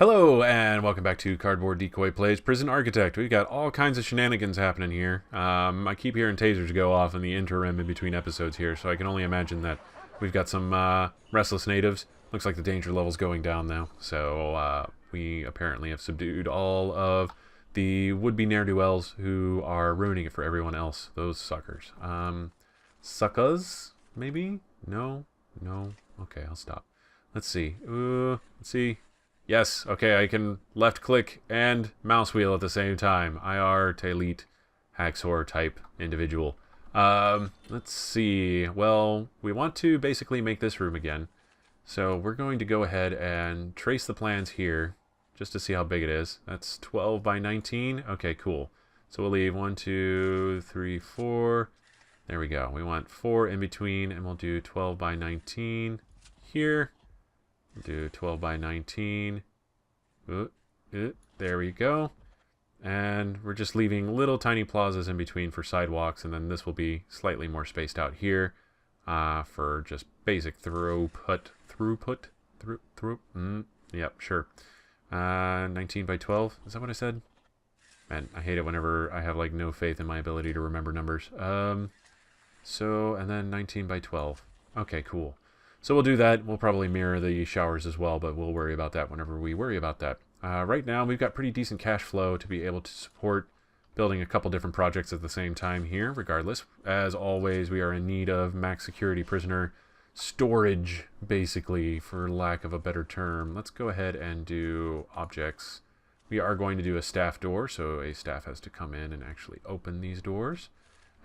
Hello, and welcome back to Cardboard Decoy Plays Prison Architect. We've got all kinds of shenanigans happening here. I keep hearing tasers go off in the interim in between episodes here, so I can only imagine that we've got some restless natives. Looks like the danger level's going down now, so we apparently have subdued all of the would-be ne'er-do-wells who are ruining it for everyone else. Those suckers. Suckers? Maybe? No? No? Okay, I'll stop. Let's see. Let's see. Yes, okay, I can left click and mouse wheel at the same time. IR, Taelite, Haxor type individual. Let's see. Well, we want to basically make this room again. So we're going to go ahead and trace the plans here just to see how big it is. That's 12 by 19. Okay, cool. So we'll leave 1, 2, 3, 4. There we go. We want 4 in between, and we'll do 12 by 19 here. Do 12 by 19. There we go. And we're just leaving little tiny plazas in between for sidewalks, and then this will be slightly more spaced out here for just basic throughput. Yep, sure. 19 by 12. Is that what I said? Man, I hate it whenever I have like no faith in my ability to remember numbers. And then 19 by 12. Okay, cool. So we'll do that. We'll probably mirror the showers as well, but we'll worry about that whenever we worry about that. Right now, we've got pretty decent cash flow to be able to support building a couple different projects at the same time here, regardless. As always, we are in need of max security prisoner storage, basically, for lack of a better term. Let's go ahead and do objects. We are going to do a staff door, so a staff has to come in and actually open these doors.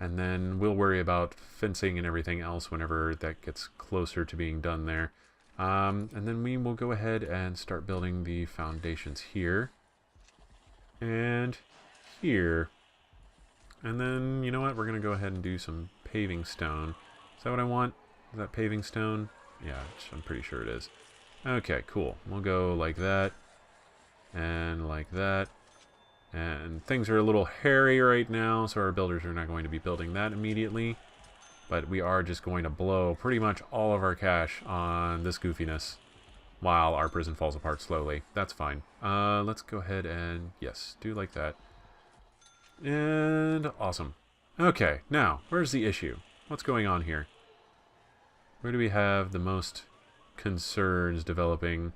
And then we'll worry about fencing and everything else whenever that gets closer to being done there. And then we will go ahead and start building the foundations here. And here. And then, you know what? We're going to go ahead and do some paving stone. Is that what I want? Is that paving stone? Yeah, I'm pretty sure it is. Okay, cool. We'll go like that. And like that. And things are a little hairy right now, so our builders are not going to be building that immediately. But we are just going to blow pretty much all of our cash on this goofiness while our prison falls apart slowly. That's fine. Let's go ahead and, yes, do like that. And awesome. Okay, now, where's the issue? What's going on here? Where do we have the most concerns developing?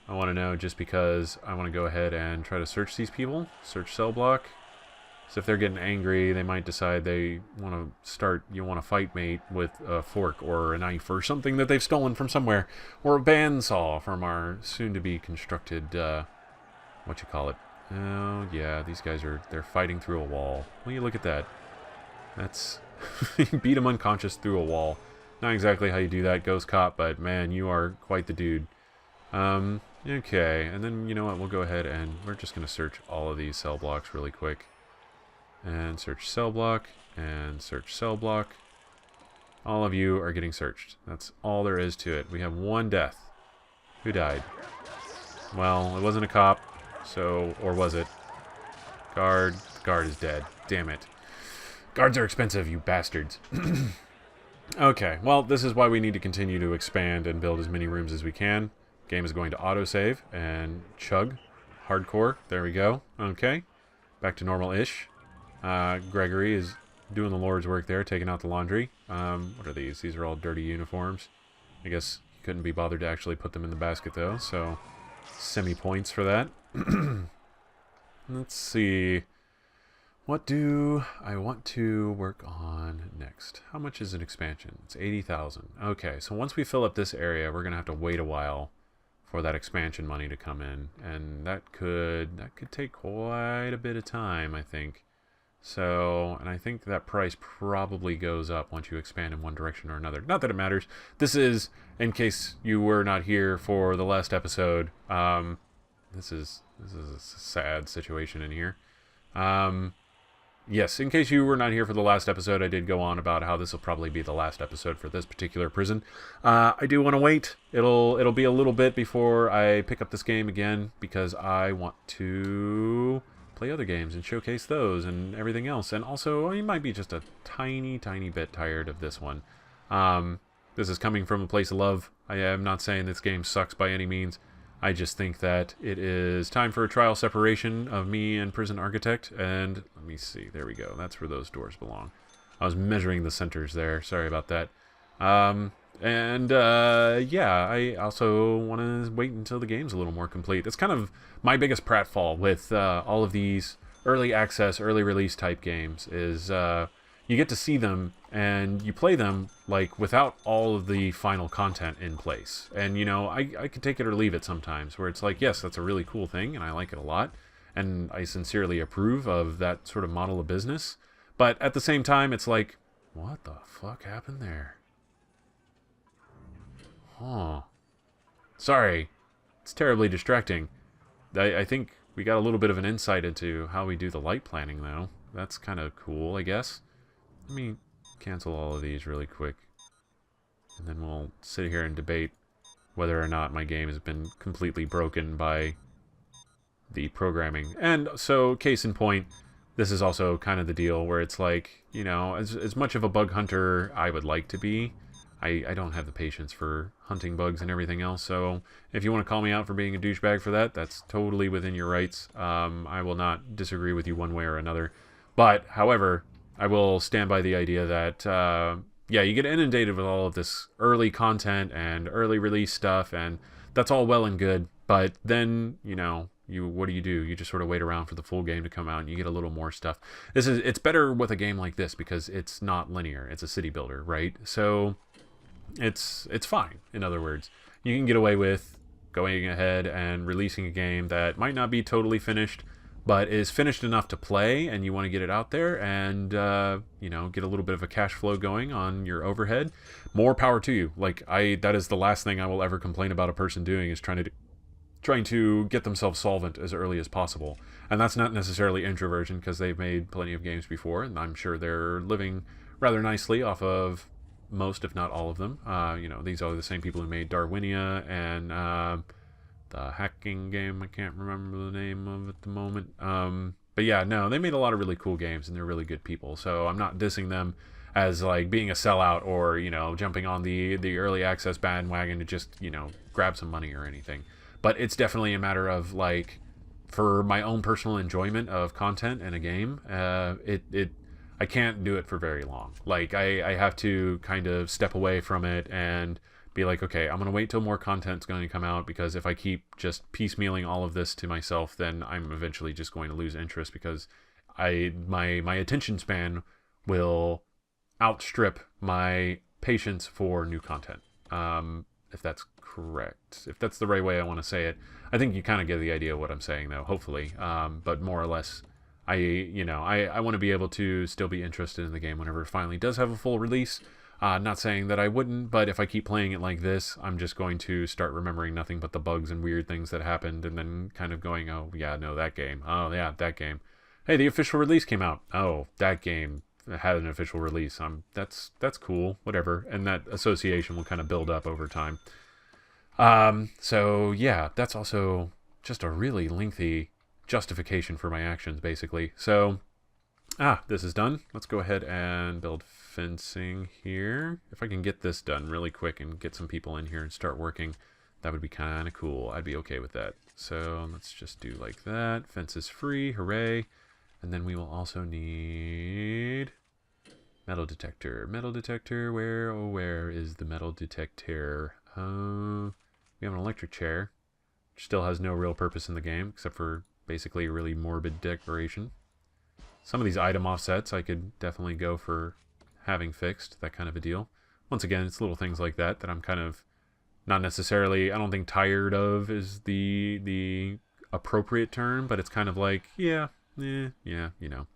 I want to know just because I want to go ahead and try to search these people. Search cell block. So if they're getting angry, they might decide they want to start, a fight mate with a fork or a knife or something that they've stolen from somewhere. Or a bandsaw from our soon-to-be constructed, Oh, yeah, these guys they're fighting through a wall. Will you look at that? That's... beat them unconscious through a wall. Not exactly how you do that, Ghost Cop, but man, you are quite the dude. Okay, and then, you know what, we'll go ahead and we're just going to search all of these cell blocks really quick. And search cell block, and search cell block. All of you are getting searched. That's all there is to it. We have one death. Who died? Well, it wasn't a cop, so, or was it? Guard. Guard is dead. Damn it. Guards are expensive, you bastards. Okay, well, this is why we need to continue to expand and build as many rooms as we can. Game is going to autosave and chug. Hardcore. There we go. Okay. Back to normal-ish. Gregory is doing the Lord's work there, taking out the laundry. What are these? These are all dirty uniforms. I guess he couldn't be bothered to actually put them in the basket, though, so semi-points for that. Let's see. What do I want to work on next? How much is an expansion? It's 80,000. Okay, so once we fill up this area, we're going to have to wait a while for that expansion money to come in, and that could take quite a bit of time, I think. So, and I think that price probably goes up once you expand in one direction or another. Not that it matters. This is, in case you were not here for the last episode, this is a sad situation in here. Yes, in case you were not here for the last episode, I did go on about how this will probably be the last episode for this particular prison. I do want to wait. It'll be a little bit before I pick up this game again, because I want to play other games and showcase those and everything else. And also, you might be just a tiny, tiny bit tired of this one. This is coming from a place of love. I am not saying this game sucks by any means. I just think that it is time for a trial separation of me and Prison Architect. And let me see. There we go. That's where those doors belong. I was measuring the centers there. Sorry about that. Yeah, I also want to wait until the game's a little more complete. That's kind of my biggest pratfall with all of these early access, early release type games is you get to see them and you play them like without all of the final content in place. And, you know, I could take it or leave it sometimes where it's like, yes, that's a really cool thing and I like it a lot. And I sincerely approve of that sort of model of business. But at the same time, it's like, what the fuck happened there? Huh. Sorry. It's terribly distracting. I think we got a little bit of an insight into how we do the light planning, though. That's kind of cool, I guess. Let me cancel all of these really quick. And then we'll sit here and debate whether or not my game has been completely broken by the programming. And so, case in point, this is also kind of the deal where it's like, you know, as much of a bug hunter I would like to be, I don't have the patience for hunting bugs and everything else, so if you want to call me out for being a douchebag for that, that's totally within your rights. I will not disagree with you one way or another. But, however, I will stand by the idea that, yeah, you get inundated with all of this early content and early release stuff, and that's all well and good, but then, you know, what do? You just sort of wait around for the full game to come out and you get a little more stuff. It's better with a game like this because it's not linear. It's a city builder, right? So it's fine. In other words, you can get away with going ahead and releasing a game that might not be totally finished, but is finished enough to play, and you want to get it out there and you know, get a little bit of a cash flow going on your overhead. More power to you. Like that is the last thing I will ever complain about a person doing is trying to get themselves solvent as early as possible. And that's not necessarily introversion because they've made plenty of games before, and I'm sure they're living rather nicely off of most, if not all of them. You know, these are the same people who made Darwinia and the hacking game. I can't remember the name of at the moment. But yeah, no, they made a lot of really cool games, and they're really good people. So I'm not dissing them as like being a sellout or, you know, jumping on the early access bandwagon to just, you know, grab some money or anything. But it's definitely a matter of like, for my own personal enjoyment of content in a game, I can't do it for very long. Like I have to kind of step away from it and be like, okay, I'm gonna wait till more content's going to come out, because if I keep just piecemealing all of this to myself, then I'm eventually just going to lose interest, because my attention span will outstrip my patience for new content. If that's correct, if that's the right way I want to say it. I think you kind of get the idea of what I'm saying, though, hopefully. But more or less, I want to be able to still be interested in the game whenever it finally does have a full release. Not saying that I wouldn't, but if I keep playing it like this, I'm just going to start remembering nothing but the bugs and weird things that happened, and then kind of going, oh, yeah, no, that game. Oh, yeah, that game. Hey, the official release came out. Oh, that game had an official release. That's cool, whatever. And that association will kind of build up over time. So, yeah, that's also just a really lengthy justification for my actions, basically. So, this is done. Let's go ahead and build fencing here. If I can get this done really quick and get some people in here and start working, that would be kind of cool. I'd be okay with that. So let's just do like that. Fence is free. Hooray. And then we will also need metal detector. Metal detector. Where is the metal detector? We have an electric chair, which still has no real purpose in the game, except for basically a really morbid decoration. Some of these item offsets I could definitely go for having fixed, that kind of a deal. Once again, it's little things like that I'm kind of not necessarily, I don't think tired of is the appropriate term, but it's kind of like, yeah, you know,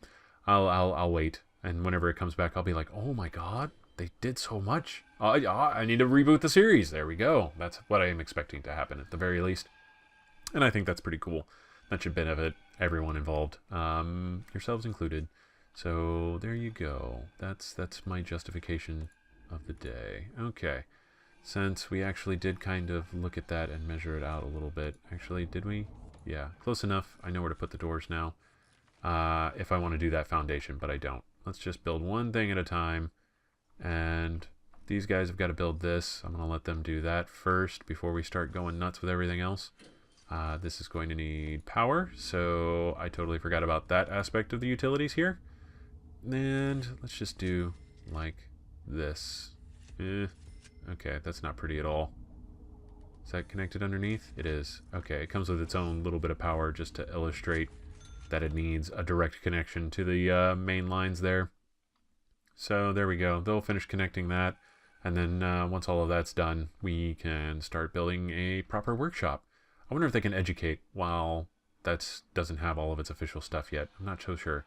I'll wait. And whenever it comes back, I'll be like, oh my god, they did so much. I need to reboot the series. There we go. That's what I am expecting to happen at the very least. And I think that's pretty cool. That should benefit everyone involved, yourselves included. So there you go. That's my justification of the day. Okay. Since we actually did kind of look at that and measure it out a little bit. Actually, did we? Yeah, close enough. I know where to put the doors now. If I want to do that foundation, but I don't. Let's just build one thing at a time. And these guys have got to build this. I'm going to let them do that first before we start going nuts with everything else. This is going to need power, so I totally forgot about that aspect of the utilities here. And let's just do like this. Okay, that's not pretty at all. Is that connected underneath? It is. Okay, it comes with its own little bit of power just to illustrate that it needs a direct connection to the main lines there. So there we go. They'll finish connecting that. And then once all of that's done, we can start building a proper workshop. I wonder if they can educate while that doesn't have all of its official stuff yet. I'm not so sure.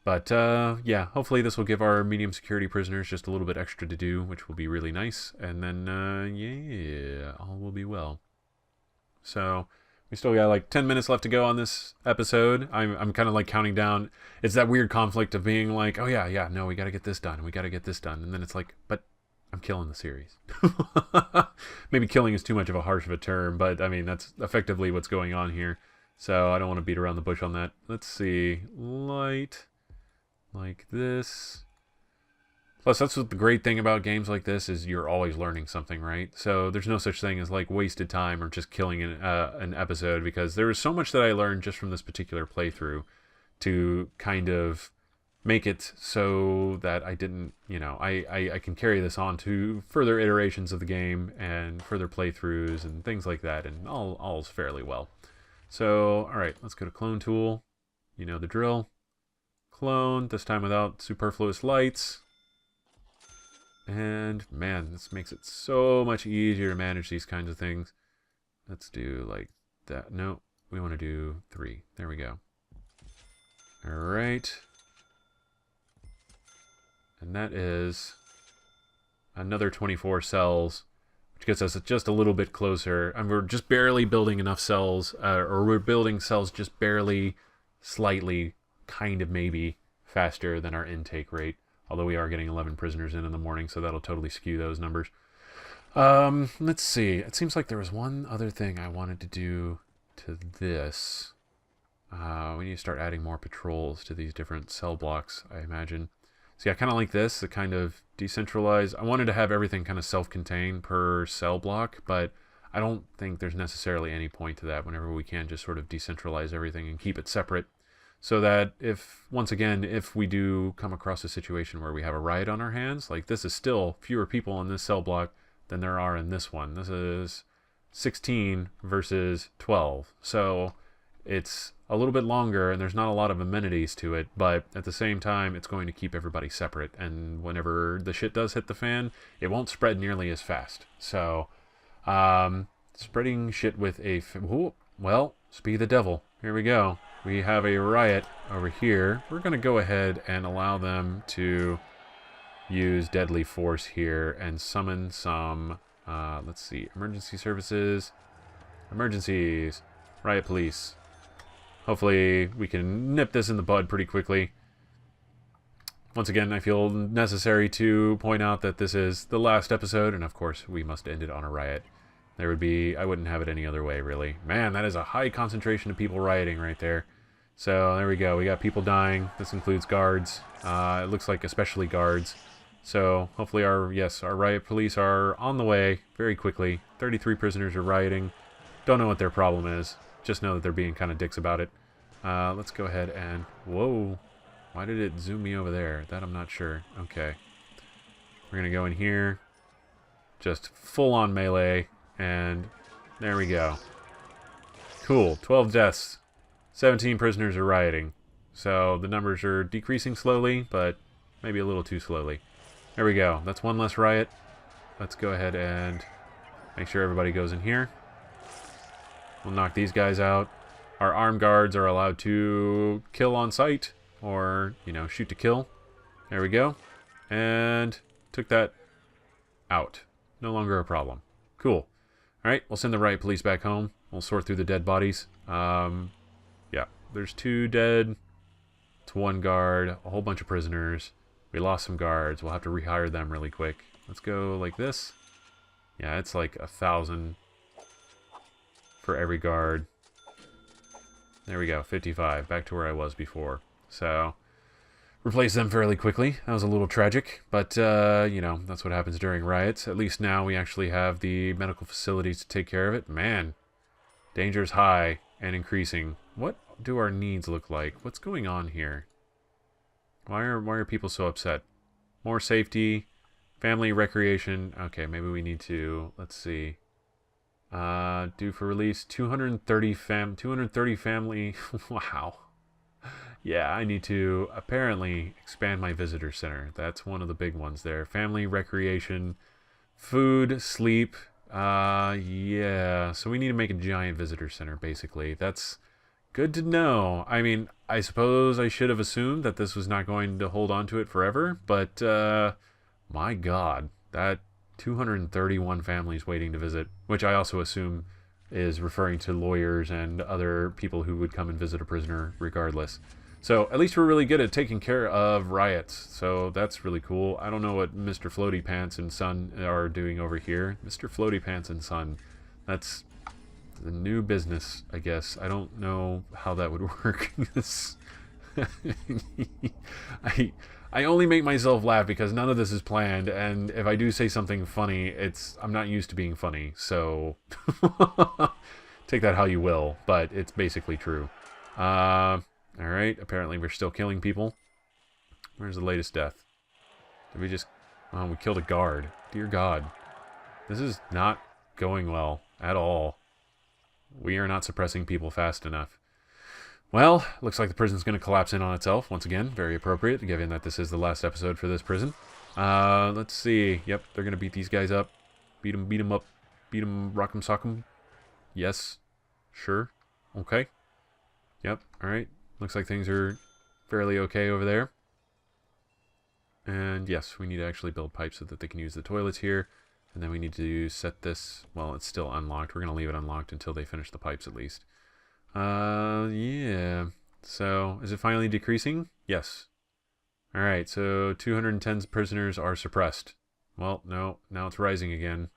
But yeah, hopefully this will give our medium security prisoners just a little bit extra to do, which will be really nice. And then, yeah, all will be well. So we still got like 10 minutes left to go on this episode. I'm kind of like counting down. It's that weird conflict of being like, oh yeah, no, we got to get this done. We got to get this done. And then it's like, but I'm killing the series. Maybe killing is too much of a harsh of a term, but I mean, that's effectively what's going on here. So I don't want to beat around the bush on that. Let's see. Light. Like this. Plus, that's what the great thing about games like this is you're always learning something, right? So there's no such thing as like wasted time or just killing an episode, because there was so much that I learned just from this particular playthrough to kind of make it so that I didn't, you know, I can carry this on to further iterations of the game and further playthroughs and things like that, and all's fairly well. So, alright, let's go to clone tool. You know the drill. Clone, this time without superfluous lights. And man, this makes it so much easier to manage these kinds of things. Let's do like that. No, we want to do 3. There we go. Alright. And that is another 24 cells, which gets us just a little bit closer. And we're just barely building enough cells, or we're building cells just barely, slightly, kind of maybe, faster than our intake rate. Although we are getting 11 prisoners in the morning, so that'll totally skew those numbers. Let's see. It seems like there was one other thing I wanted to do to this. We need to start adding more patrols to these different cell blocks, I imagine. See, I kind of like this, the kind of decentralized. I wanted to have everything kind of self-contained per cell block, but I don't think there's necessarily any point to that whenever we can just sort of decentralize everything and keep it separate. So that if, once again, if we do come across a situation where we have a riot on our hands, like this is still fewer people in this cell block than there are in this one. This is 16 versus 12. So it's a little bit longer and there's not a lot of amenities to it, but at the same time, it's going to keep everybody separate. And whenever the shit does hit the fan, it won't spread nearly as fast. So, spreading shit with a... well, speed the devil. Here we go. We have a riot over here. We're going to go ahead and allow them to use deadly force here and summon some, let's see, emergency services, emergencies, riot police. Hopefully we can nip this in the bud pretty quickly. Once again, I feel necessary to point out that this is the last episode, and of course we must end it on a riot. There would be, I wouldn't have it any other way, really. Man, that is a high concentration of people rioting right there. So there we go. We got people dying. This includes guards. It looks like especially guards. So hopefully our riot police are on the way very quickly. 33 prisoners are rioting. Don't know what their problem is. Just know that they're being kind of dicks about it. Let's go ahead and... Whoa. Why did it zoom me over there? That I'm not sure. Okay. We're going to go in here. Just full on melee. And there we go. Cool. 12 deaths. 17 prisoners are rioting. So the numbers are decreasing slowly, but maybe a little too slowly. There we go. That's one less riot. Let's go ahead and make sure everybody goes in here. We'll knock these guys out. Our armed guards are allowed to kill on sight, or, you know, shoot to kill. There we go. And took that out. No longer a problem. Cool. Alright, we'll send the riot police back home. We'll sort through the dead bodies. Yeah, there's 2 dead. It's 1 guard, a whole bunch of prisoners. We lost some guards. We'll have to rehire them really quick. Let's go like this. Yeah, it's like 1,000 for every guard. There we go, 55. Back to where I was before. So, replace them fairly quickly. That was a little tragic, but, you know, that's what happens during riots. At least now we actually have the medical facilities to take care of it. Man, Danger's high and increasing. What do our needs look like? What's going on here? Why are people so upset? More safety, family recreation. Okay, maybe we need to, let's see. Due for release 230 family. Wow. Yeah, I need to apparently expand my visitor center. That's one of the big ones there. Family recreation, food, sleep. Yeah. So we need to make a giant visitor center basically. That's good to know. I mean, I suppose I should have assumed that this was not going to hold on to it forever, but my God, that 231 families waiting to visit, which I also assume is referring to lawyers and other people who would come and visit a prisoner regardless. So at least we're really good at taking care of riots. So that's really cool. I don't know what Mr. Floaty Pants and Son are doing over here. Mr. Floaty Pants and Son. That's the new business, I guess. I don't know how that would work. I only make myself laugh because none of this is planned, and if I do say something funny, I'm not used to being funny, so take that how you will, but it's basically true. Alright, apparently we're still killing people. Where's the latest death? Did we just... Oh, we killed a guard. Dear God. This is not going well at all. We are not suppressing people fast enough. Well, looks like the prison's going to collapse in on itself. Once again, very appropriate, given that this is the last episode for this prison. Let's see. Yep, they're going to beat these guys up. Beat them up. Beat them, rock them, sock them. Yes. Sure. Okay. Yep, alright. Looks like things are fairly okay over there. And yes, we need to actually build pipes so that they can use the toilets here. And then we need to set this... Well, it's still unlocked. We're going to leave it unlocked until they finish the pipes at least. Yeah. So, is it finally decreasing? Yes. Alright, so 210 prisoners are suppressed. Well, no. Now it's rising again.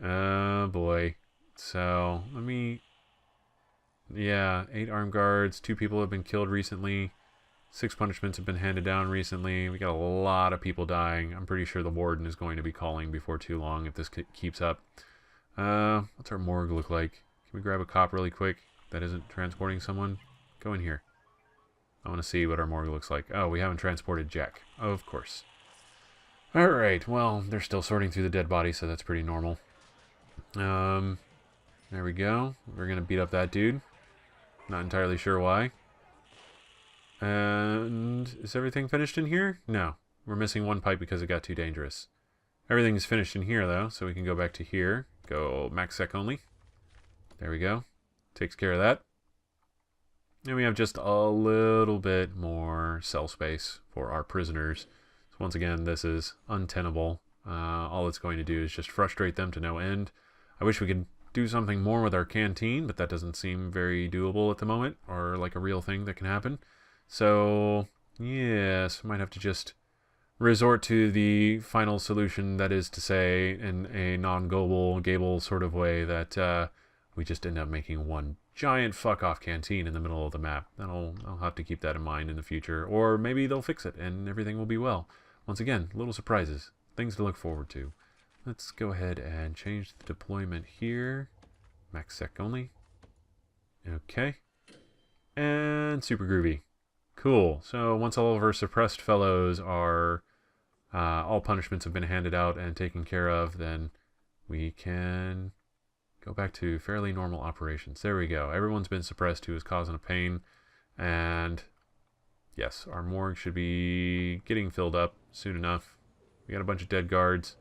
Oh, boy. So, let me... Yeah, 8 armed guards. 2 people have been killed recently. 6 punishments have been handed down recently. We got a lot of people dying. I'm pretty sure the warden is going to be calling before too long if this keeps up. What's our morgue look like? Can we grab a cop really quick that isn't transporting someone? Go in here. I want to see what our morgue looks like. Oh, we haven't transported Jack. Oh, of course. Alright, well, they're still sorting through the dead body, so that's pretty normal. There we go. We're going to beat up that dude. Not entirely sure why. And is everything finished in here? No. We're missing one pipe because it got too dangerous. Everything is finished in here, though, so we can go back to here. Go max sec only. There we go. Takes care of that. And we have just a little bit more cell space for our prisoners. So once again, this is untenable. All it's going to do is just frustrate them to no end. I wish we could do something more with our canteen, but that doesn't seem very doable at the moment, or like a real thing that can happen. So, yes, might have to just resort to the final solution, that is to say, in a non-Gable sort of way, that we just end up making one giant fuck-off canteen in the middle of the map. I'll have to keep that in mind in the future, or maybe they'll fix it and everything will be well. Once again, little surprises, things to look forward to. Let's go ahead and change the deployment here. Max sec only. Okay. And super groovy. Cool. So once all of our suppressed fellows are... all punishments have been handed out and taken care of, then we can go back to fairly normal operations. There we go. Everyone's been suppressed who is causing a pain. And yes, our morgue should be getting filled up soon enough. We got a bunch of dead guards.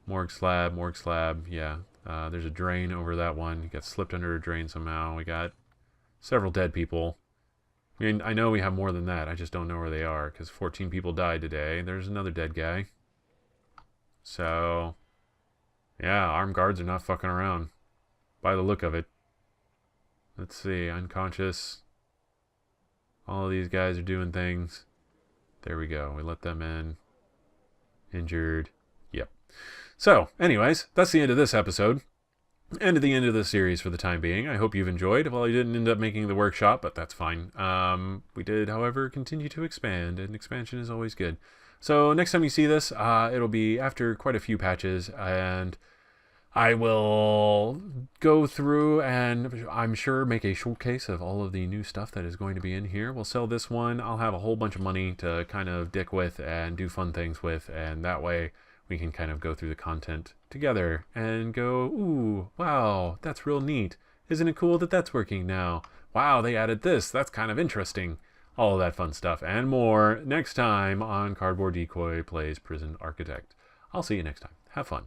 Morgue slab, yeah. There's a drain over that one. He got slipped under a drain somehow. We got several dead people. I mean, I know we have more than that. I just don't know where they are, because 14 people died today. There's another dead guy. So, yeah, armed guards are not fucking around, by the look of it. Let's see, unconscious. All of these guys are doing things. There we go. We let them in. Injured. Yep. So, anyways, that's the end of this episode. And at the end of the series for the time being. I hope you've enjoyed. Well, I didn't end up making the workshop, but that's fine. We did, however, continue to expand, and expansion is always good. So next time you see this, it'll be after quite a few patches, and I will go through and I'm sure make a showcase of all of the new stuff that is going to be in here. We'll sell this one. I'll have a whole bunch of money to kind of dick with and do fun things with, and that way we can kind of go through the content together and go, ooh, wow, that's real neat. Isn't it cool that that's working now? Wow, they added this. That's kind of interesting. All of that fun stuff and more next time on Cardboard Decoy Plays Prison Architect. I'll see you next time. Have fun.